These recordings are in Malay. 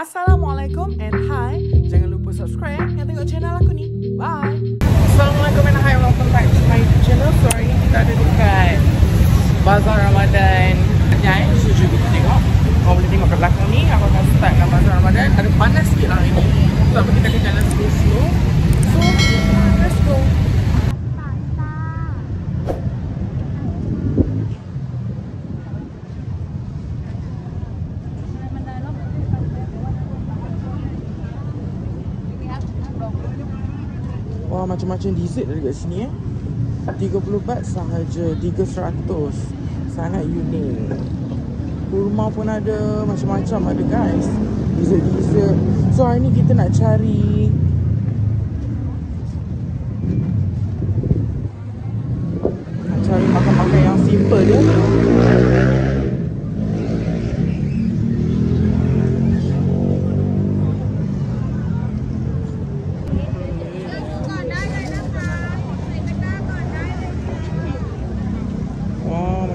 Assalamualaikum and hi. Jangan lupa subscribe yang tengok channel aku ni. Bye. Assalamualaikum and hi. Welcome back to my channel. Sorry, kita ada dekat Bazar Ramadan. Jai, setuju kita tengok. Kau boleh tengok kat belakang ni. Aku akan start dengan Bazar Ramadan. Ada panas sikit lah hari ni. Sebab kita akan jalan slow-slow. So, let's go. Wah, macam-macam dessert ada dekat sini 30 baht sahaja, 300. Sangat unik. Kurma pun ada, macam-macam ada guys. Dessert-dessert. So hari ni kita nak cari makan-makan yang simple je.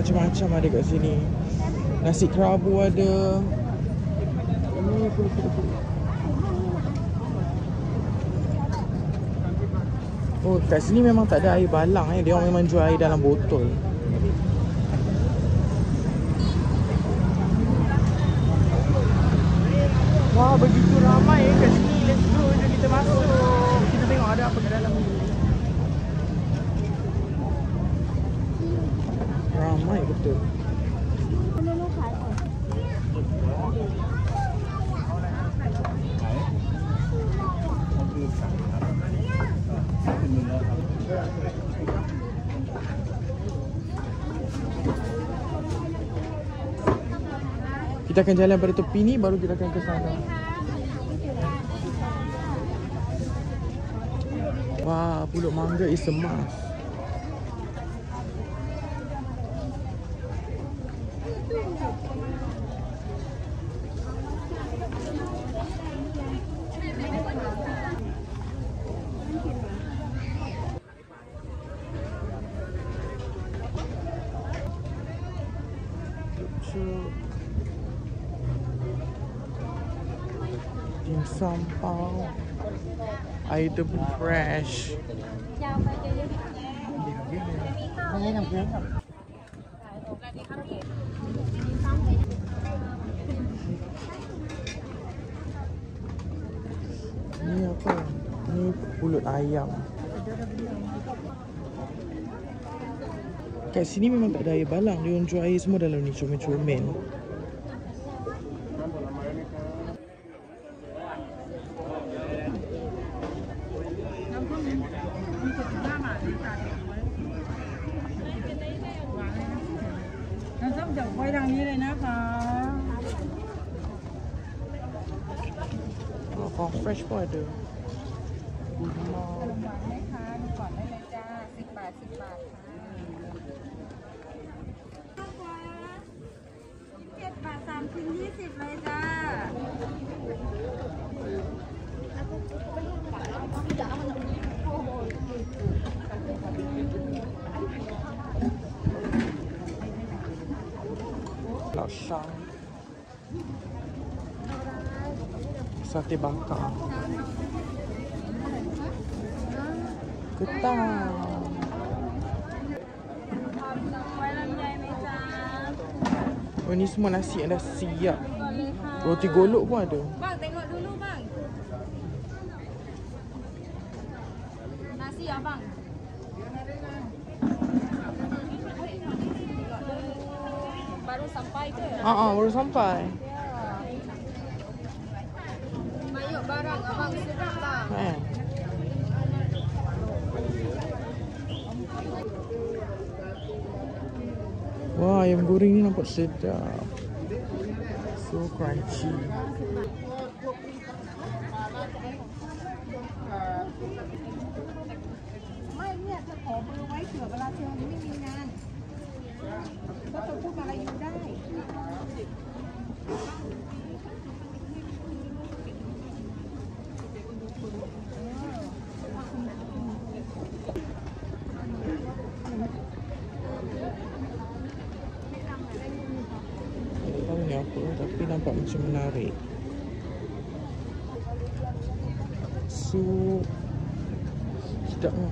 Macam-macam ada kat sini. Nasi kerabu ada. Oh, kat sini memang tak ada air balang Dia orang memang jual air dalam botol. Wah, begitu ramai kat sini. Let's go, jom kita masuk. Kita tengok ada apa kat dalam ni. Ramai betul. Kita akan jalan pada tepi ni, baru kita akan ke sana. Wah, pulut mangga is a must. Dimsum pau, air tebu fresh. Ni apa? Ni pulut ayam. Kat sini memang tak ada air balang. Dia orang jual air semua dalam ni, comel-comel.ของ fresh ก็ada. Kurma. ก่อนได้เลยจ้า10 บาท 10 บาทค่ะ7 บาท 3 ชิ้น 20 เลยจ้า Lao Shang, sate bakar, ketan. Oh, ni semua nasi yang dah siap. Roti golok pun ada. Bang, tengok dulu bang. Nasi ya bang. Baru sampai ke? Baru sampai. Mayuk barang abang sedap bang. Wah, ayam goreng ni nampak sedap. So crunchy. Mai เนี่ยจะขอเบอร์ไว้เผื่อเวลาเธอไม่มีงานก็จะพูดอะไรอยู่ได้ apa, tapi nampak macam menarik. sup. Sedapnya.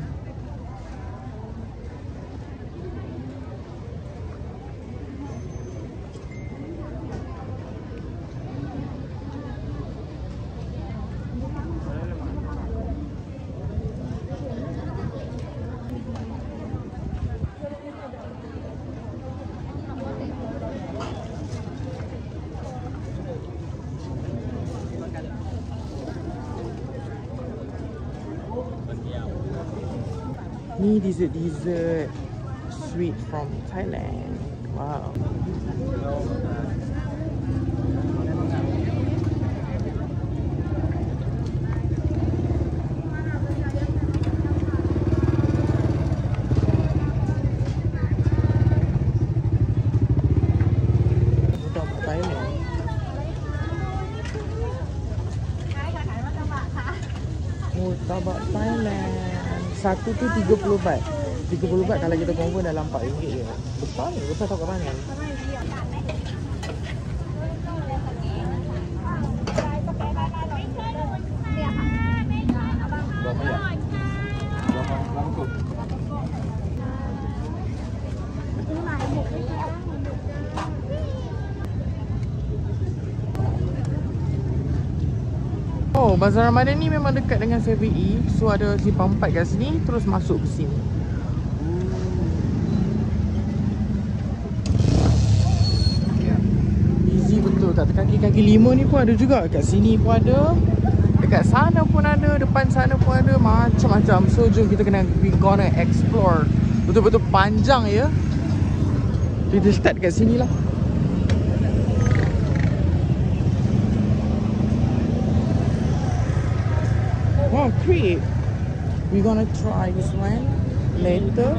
Ni dessert sweet from Thailand. Wow. Murtabak Thailand. Murtabak Thailand. Satu tu 30 baht. 30 baht kalau kita convert dalam RM4 je. Besar ni, besar tak kat mana? Berapa ya? Berapa langkuk? Oh, Bazar Ramadan ni memang dekat dengan 7E. So ada simpang 4 kat sini, terus masuk ke sini. Easy betul. Kat kaki-kaki 5 ni pun ada juga. Kat sini pun ada. Dekat sana pun ada. Depan sana pun ada. Macam-macam. So jom kita we gonna explore. Betul-betul panjang ya. Kita start kat sini lah. Oh, crepe. We're gonna try this one later.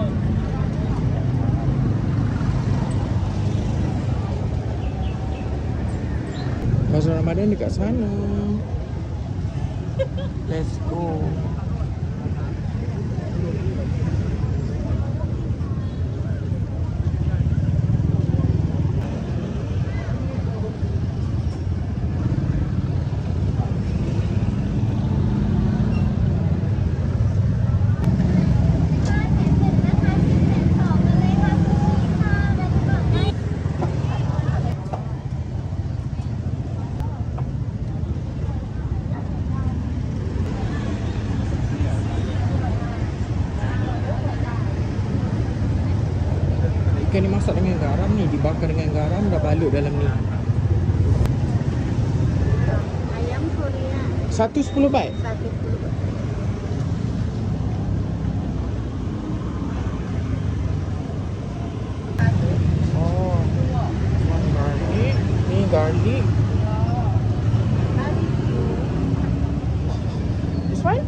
Bazar Ramadan dekat sana. Let's go. Ikan ni masak dengan garam ni, dibakar dengan garam, dah balut dalam ni. Ayam Korea. Satu 10 baht? Satu 10 baht. Oh, garlic. Ni garlic. This one?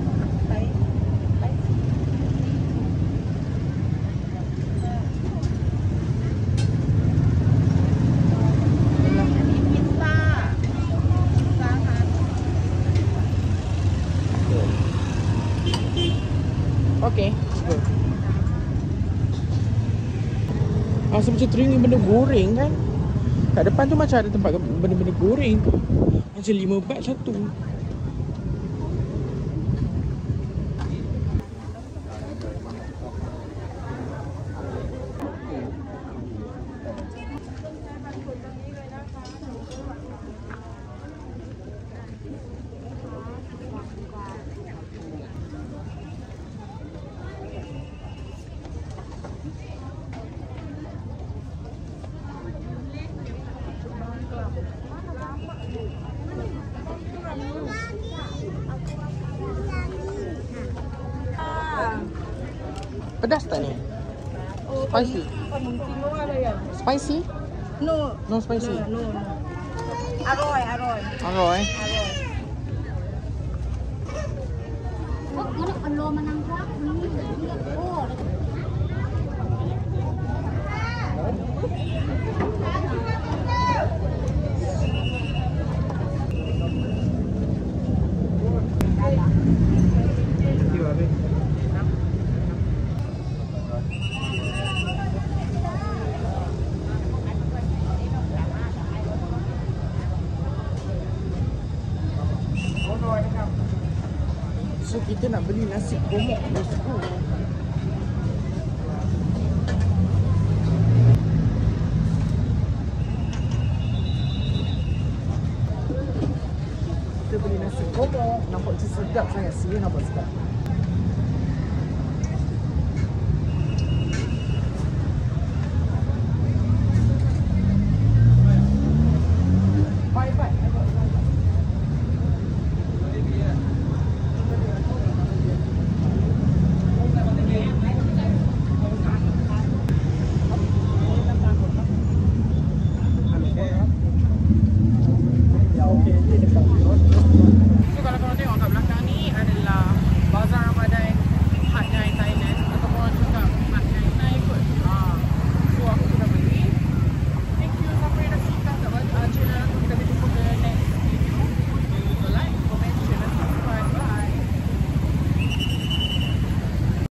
Okay, go. Rasa macam teringin benda goreng kan. Kat depan tu macam ada tempat benda-benda goreng. Macam 5 baht satu. Pedas tak ni? Spicy? Spicy? No. No spicy? No. Aroy. Aroy? So beli nasi gemuk. Let's go.